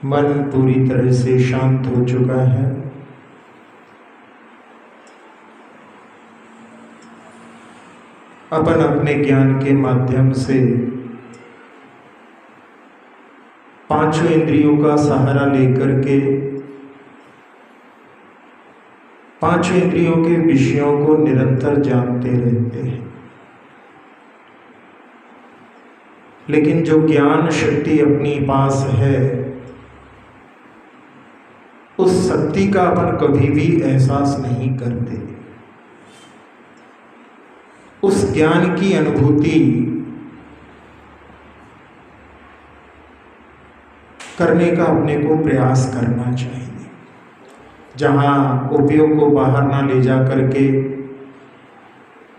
मन पूरी तरह से शांत हो चुका है। अपन अपने ज्ञान के माध्यम से पांचों इंद्रियों का सहारा लेकर के पांचों इंद्रियों के विषयों को निरंतर जानते रहते हैं, लेकिन जो ज्ञान शक्ति अपनी पास है उस शक्ति का अपन कभी भी एहसास नहीं करते। उस ज्ञान की अनुभूति करने का अपने को प्रयास करना चाहिए। जहाँ उपयोग को बाहर ना ले जा करके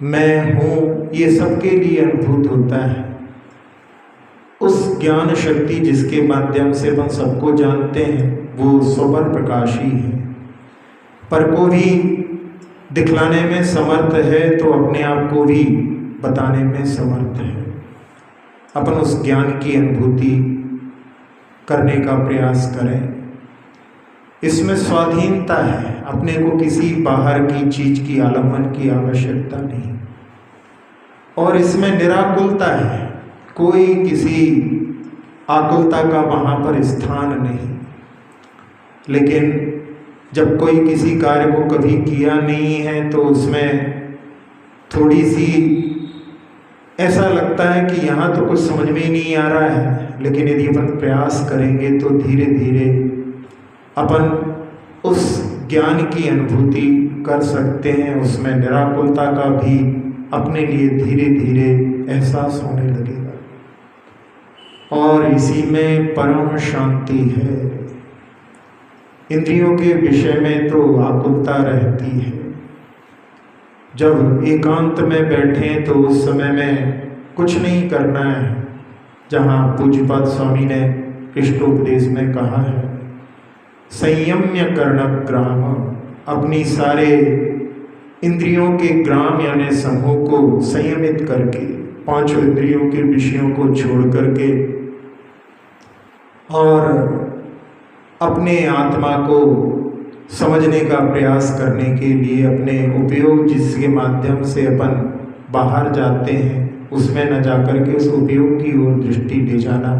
मैं हूँ ये सबके लिए अनुभूत होता है। उस ज्ञान शक्ति जिसके माध्यम से अपन सबको जानते हैं वो स्वपर प्रकाशी है, पर को भी दिखलाने में समर्थ है तो अपने आप को भी बताने में समर्थ है। अपन उस ज्ञान की अनुभूति करने का प्रयास करें। इसमें स्वाधीनता है, अपने को किसी बाहर की चीज की आलम्बन की आवश्यकता नहीं, और इसमें निराकुलता है, कोई किसी आकुलता का वहाँ पर स्थान नहीं। लेकिन जब कोई किसी कार्य को कभी किया नहीं है तो उसमें थोड़ी सी ऐसा लगता है कि यहाँ तो कुछ समझ में ही नहीं आ रहा है, लेकिन यदि अपन प्रयास करेंगे तो धीरे धीरे अपन उस ज्ञान की अनुभूति कर सकते हैं। उसमें निराकुलता का भी अपने लिए धीरे धीरे एहसास होने लगेगा, और इसी में परम शांति है। इंद्रियों के विषय में तो आकुलता रहती है। जब एकांत में बैठे तो उस समय में कुछ नहीं करना है। जहाँ पूज्यपाद स्वामी ने इष्टोपदेश में कहा है, संयम्य कर्णग्राम, अपनी सारे इंद्रियों के ग्राम यानी समूह को संयमित करके पांचों इंद्रियों के विषयों को छोड़ करके और अपने आत्मा को समझने का प्रयास करने के लिए अपने उपयोग जिसके माध्यम से अपन बाहर जाते हैं उसमें न जाकर के उस उपयोग की ओर दृष्टि ले जाना।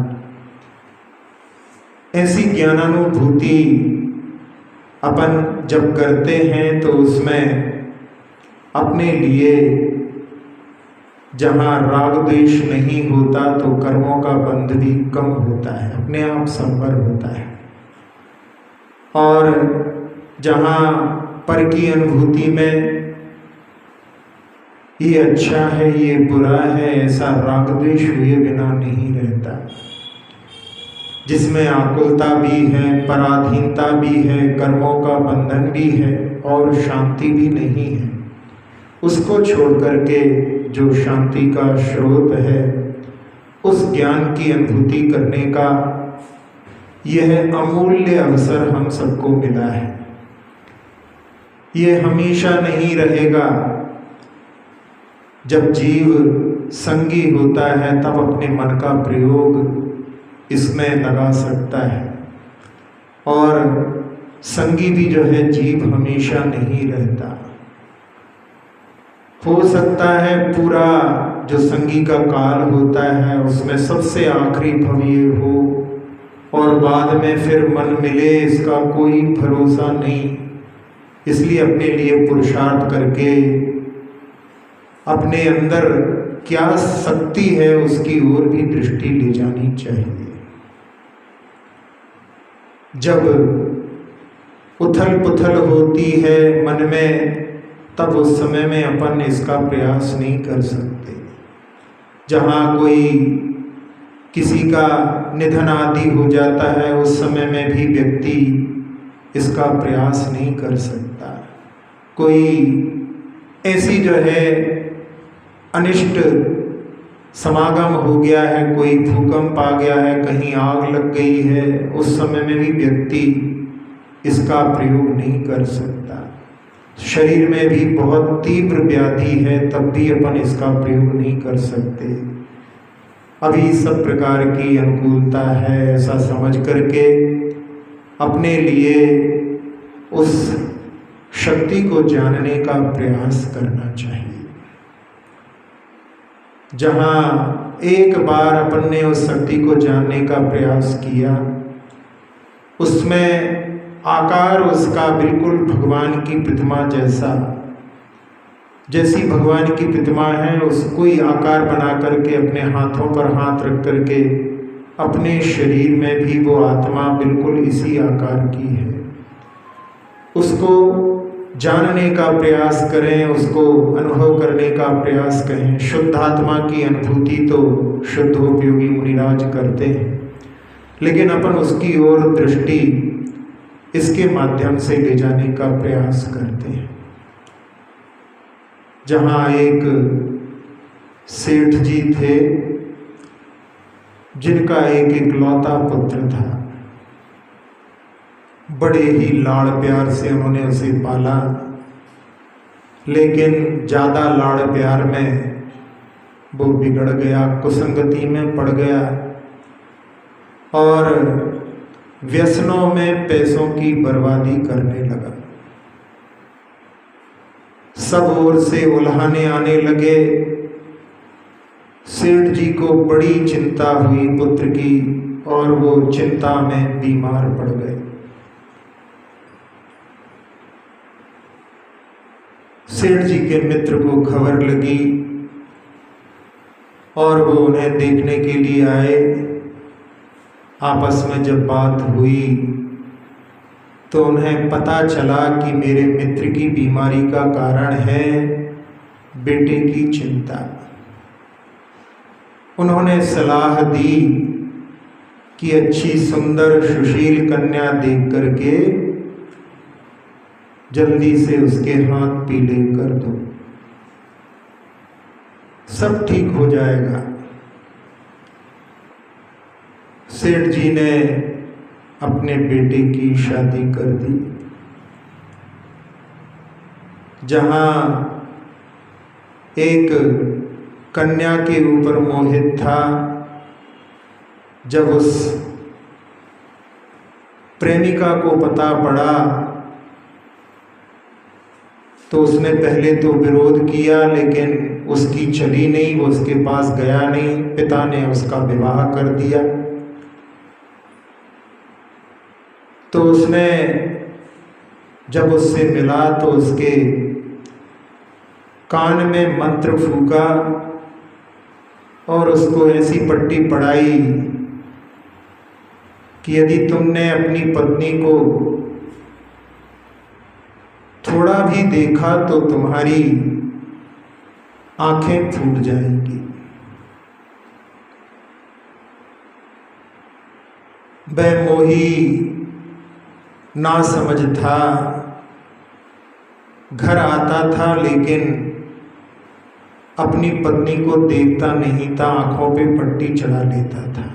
ऐसी ज्ञानानुभूति अपन जब करते हैं तो उसमें अपने लिए जहाँ राग द्वेष नहीं होता तो कर्मों का बंध भी कम होता है, अपने आप संवर होता है। और जहाँ पर की अनुभूति में ये अच्छा है ये बुरा है ऐसा राग द्वेष हुए बिना नहीं रहता, जिसमें आकुलता भी है, पराधीनता भी है, कर्मों का बंधन भी है और शांति भी नहीं है, उसको छोड़ करके जो शांति का स्रोत है उस ज्ञान की अनुभूति करने का यह अमूल्य अवसर हम सबको मिला है। ये हमेशा नहीं रहेगा। जब जीव संगी होता है तब अपने मन का प्रयोग इसमें लगा सकता है, और संगी भी जो है जीव हमेशा नहीं रहता। हो सकता है पूरा जो संगी का काल होता है उसमें सबसे आखिरी भव ये हो और बाद में फिर मन मिले, इसका कोई भरोसा नहीं। इसलिए अपने लिए पुरुषार्थ करके अपने अंदर क्या शक्ति है उसकी ओर भी दृष्टि ले जानी चाहिए। जब उथल पुथल होती है मन में, तब उस समय में अपन इसका प्रयास नहीं कर सकते। जहाँ कोई किसी का निधन आदि हो जाता है, उस समय में भी व्यक्ति इसका प्रयास नहीं कर सकता। कोई ऐसी जो है अनिष्ट समागम हो गया है, कोई भूकंप आ गया है, कहीं आग लग गई है, उस समय में भी व्यक्ति इसका प्रयोग नहीं कर सकता। शरीर में भी बहुत तीव्र व्याधि है, तब भी अपन इसका प्रयोग नहीं कर सकते। अभी सब प्रकार की अनुकूलता है, ऐसा समझ करके अपने लिए उस शक्ति को जानने का प्रयास करना चाहिए। जहाँ एक बार अपन ने उस शक्ति को जानने का प्रयास किया, उसमें आकार उसका बिल्कुल भगवान की प्रतिमा जैसी भगवान की प्रतिमा है, उसको ही आकार बना करके अपने हाथों पर हाथ रख करके अपने शरीर में भी वो आत्मा बिल्कुल इसी आकार की है। उसको जानने का प्रयास करें, उसको अनुभव करने का प्रयास करें। शुद्ध आत्मा की अनुभूति तो शुद्धोपयोगी मुनिराज करते हैं, लेकिन अपन उसकी ओर दृष्टि इसके माध्यम से ले जाने का प्रयास करते हैं। जहाँ एक सेठ जी थे, जिनका एक इकलौता पुत्र था। बड़े ही लाड़ प्यार से उन्होंने उसे पाला, लेकिन ज़्यादा लाड़ प्यार में वो बिगड़ गया, कुसंगति में पड़ गया और व्यसनों में पैसों की बर्बादी करने लगा। सब ओर से उल्हाने आने लगे। सेठ जी को बड़ी चिंता हुई पुत्र की और वो चिंता में बीमार पड़ गए। सेठ जी के मित्र को खबर लगी और वो उन्हें देखने के लिए आए। आपस में जब बात हुई तो उन्हें पता चला कि मेरे मित्र की बीमारी का कारण है बेटे की चिंता। उन्होंने सलाह दी कि अच्छी सुंदर सुशील कन्या देख करके जल्दी से उसके हाथ पीले कर दो, सब ठीक हो जाएगा। सेठ जी ने अपने बेटे की शादी कर दी। जहाँ एक कन्या के ऊपर मोहित था, जब उस प्रेमिका को पता पड़ा तो उसने पहले तो विरोध किया, लेकिन उसकी चली नहीं, वो उसके पास गया नहीं। पिता ने उसका विवाह कर दिया। तो उसने जब उससे मिला तो उसके कान में मंत्र फूका और उसको ऐसी पट्टी पढ़ाई कि यदि तुमने अपनी पत्नी को थोड़ा भी देखा तो तुम्हारी आंखें फूट जाएंगी। वह मोही ना समझ था, घर आता था लेकिन अपनी पत्नी को देखता नहीं था, आंखों पे पट्टी चढ़ा लेता था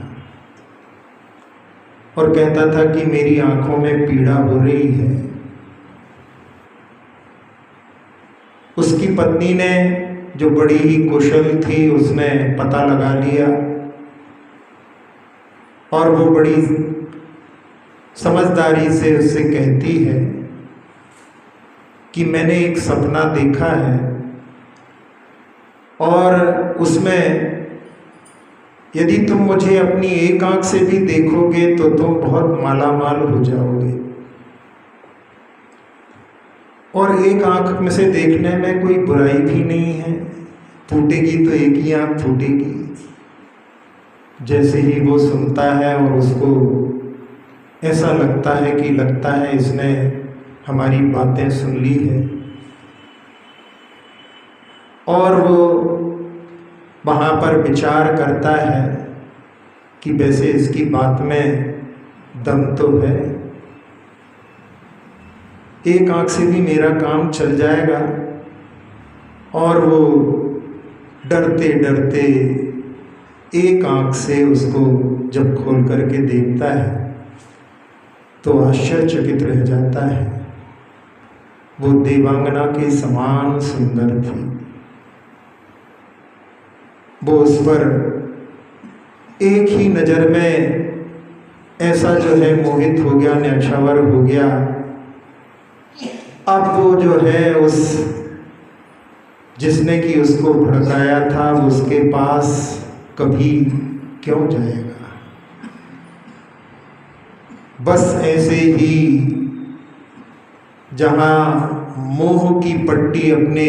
और कहता था कि मेरी आंखों में पीड़ा हो रही है। उसकी पत्नी ने, जो बड़ी ही कुशल थी, उसने पता लगा लिया और वो बड़ी समझदारी से उससे कहती है कि मैंने एक सपना देखा है और उसमें यदि तुम मुझे अपनी एक आंख से भी देखोगे तो तुम बहुत मालामाल हो जाओगे, और एक आंख में से देखने में कोई बुराई भी नहीं है। फूटेगी तो एक ही आँख फूटेगी। जैसे ही वो सुनता है और उसको ऐसा लगता है इसने हमारी बातें सुन ली है, और वो वहाँ पर विचार करता है कि वैसे इसकी बात में दम तो है, एक आँख से भी मेरा काम चल जाएगा। और वो डरते डरते एक आँख से उसको जब खोल करके देखता है तो आश्चर्यचकित रह जाता है। वो देवांगना के समान सुंदर थी। वो उस पर एक ही नज़र में ऐसा जो है मोहित हो गया, न्यौछावर हो गया। अब वो जो है उस जिसने कि उसको भड़काया था उसके पास कभी क्यों जाएगा। बस ऐसे ही जहाँ मोह की पट्टी अपने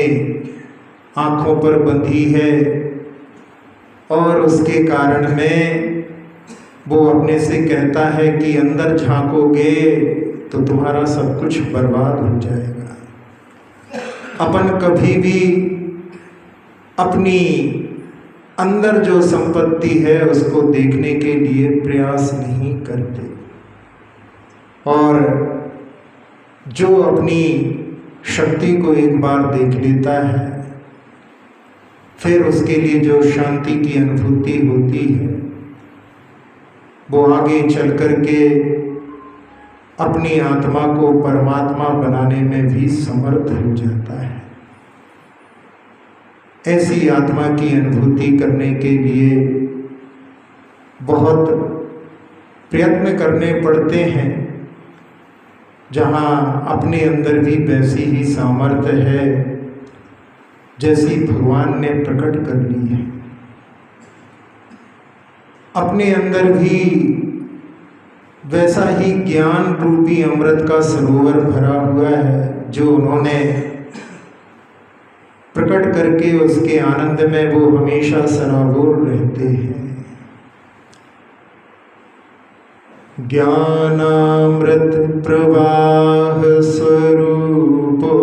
आँखों पर बंधी है और उसके कारण में वो अपने से कहता है कि अंदर झांकोगे तो तुम्हारा सब कुछ बर्बाद हो जाएगा। अपन कभी भी अपनी अंदर जो संपत्ति है उसको देखने के लिए प्रयास नहीं करते, और जो अपनी शक्ति को एक बार देख लेता है फिर उसके लिए जो शांति की अनुभूति होती है वो आगे चल कर के अपनी आत्मा को परमात्मा बनाने में भी समर्थ हो जाता है। ऐसी आत्मा की अनुभूति करने के लिए बहुत प्रयत्न करने पड़ते हैं, जहाँ अपने अंदर भी वैसी ही सामर्थ्य है जैसी भगवान ने प्रकट कर ली है। अपने अंदर भी वैसा ही ज्ञान रूपी अमृत का सरोवर भरा हुआ है जो उन्होंने प्रकट करके उसके आनंद में वो हमेशा सराबोर रहते हैं। ज्ञानामृत प्रवाह स्वरूपो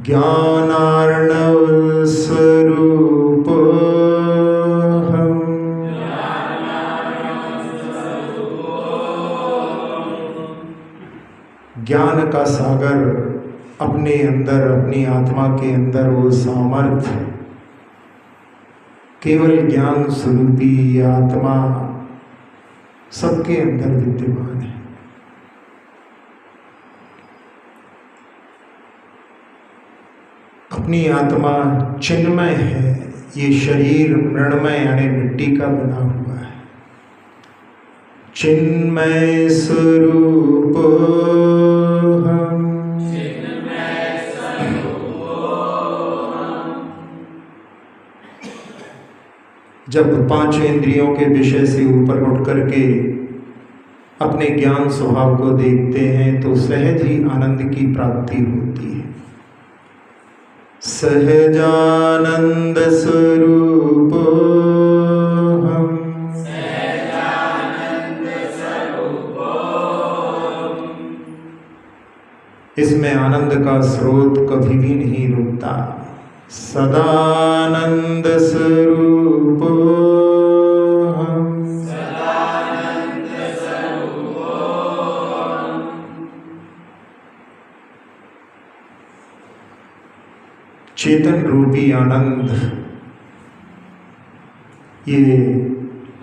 ज्ञानार्णव स्वरूपो ज्ञान का सागर अपने अंदर, अपनी आत्मा के अंदर वो सामर्थ्य केवल ज्ञान स्वरूपी आत्मा सबके अंदर विद्यमान है। अपनी आत्मा चिन्मय है, ये शरीर मृण्मय यानी मिट्टी का बना हुआ है। चिन्मय स्वरूप जब पांच इंद्रियों के विषय से ऊपर उठ करके अपने ज्ञान स्वभाव को देखते हैं तो सहज ही आनंद की प्राप्ति होती है। सहजानंद स्वरूप इसमें आनंद का स्रोत कभी भी नहीं रुकता। सदानंद स्वरूप चेतन रूपी आनंद, ये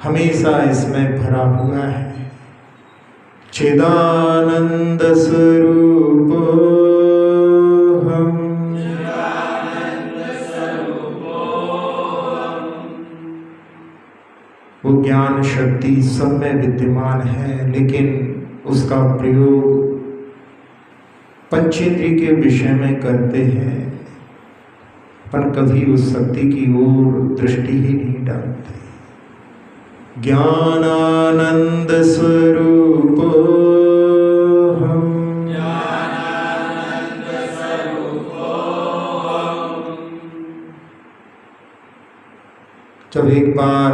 हमेशा इसमें भरा हुआ है। चिदानंद स्वरूप वो ज्ञान शक्ति सब में विद्यमान है, लेकिन उसका प्रयोग पंचेंद्रिय के विषय में करते हैं पर कभी उस शक्ति की ओर दृष्टि ही नहीं डालते। ज्ञानानंद स्वरूपो जब एक बार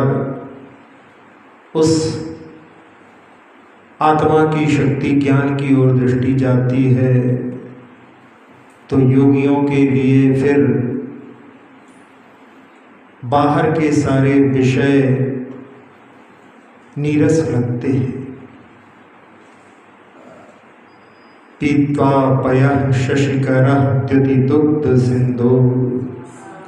उस आत्मा की शक्ति ज्ञान की ओर दृष्टि जाती है तो योगियों के लिए फिर बाहर के सारे विषय नीरस लगते हैं। पीत्वा पयः शशिकरः द्युतिदुग्ध सिंधो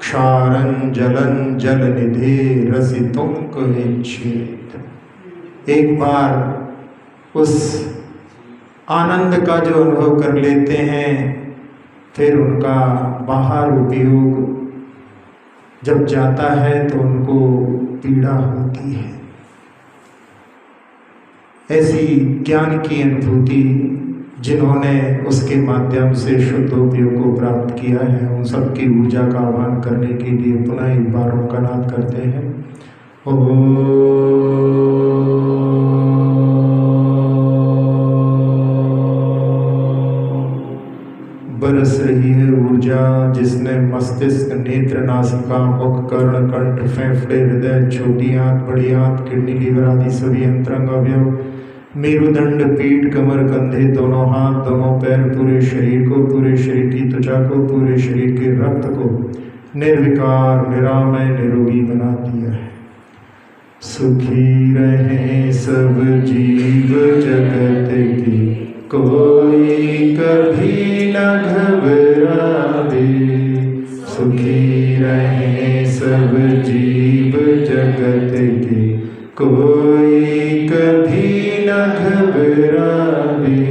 क्षारं जलं जलनिधे रसितुंक इच्छेत। एक बार उस आनंद का जो अनुभव कर लेते हैं फिर उनका बाहर उपयोग जब जाता है तो उनको पीड़ा होती है। ऐसी ज्ञान की अनुभूति जिन्होंने उसके माध्यम से शुद्धोपयोग को प्राप्त किया है उन सबकी ऊर्जा का आह्वान करने के लिए पुनः एक बार उनका नाद करते हैं। बरस रही है ऊर्जा जिसने मस्तिष्क, नेत्र, नासिका, मुख, कर्ण, कंठ, फेफड़े, हृदय, छोटी आंत, बड़ी आंत, किडनी, लीवर आदि सभी अंतरंग अवयव, मेरुदंड, पीठ, कमर, कंधे, दोनों हाथ, दोनों पैर, पूरे शरीर को, पूरे शरीर की त्वचा को, पूरे शरीर के रक्त को निर्विकार, निरामय, निरोगी बना दिया है। सुखी रहे सब जीव जगत की, कोई कभी न घबरावे। सुखी रहे सब जीव जगत की, कोई कभी न घबरावे।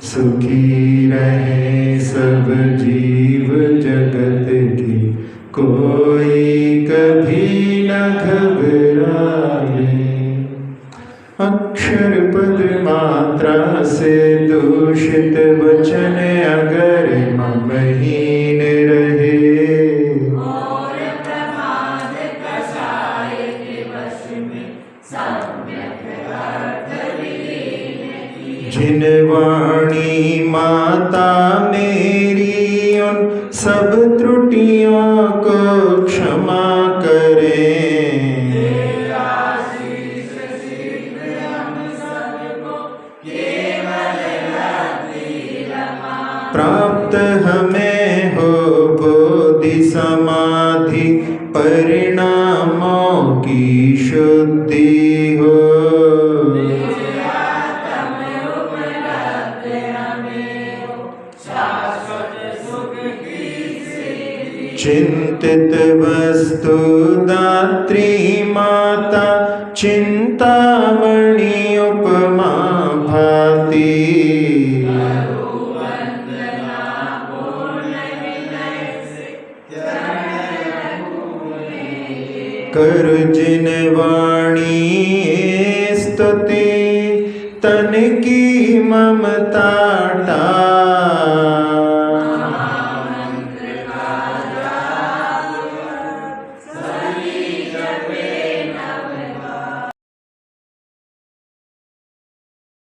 सुखी रहे सब जीव जगत की, कोई कभी न घबरावे। अक्षर पद मात्रा से दूषित वचन अगर ममहीन रहे, जिन वाणी माता मेरी उन सब त्रुटियों को क्षमा करें। प्राप्त हमें हो बोधि समाधि परिणामों की शुद्धि हो। चिंतित वस्तु दात्री माता चिंतामणि उपमा भाति। कर जिन वाणी स्तुति तन की ममता टाल।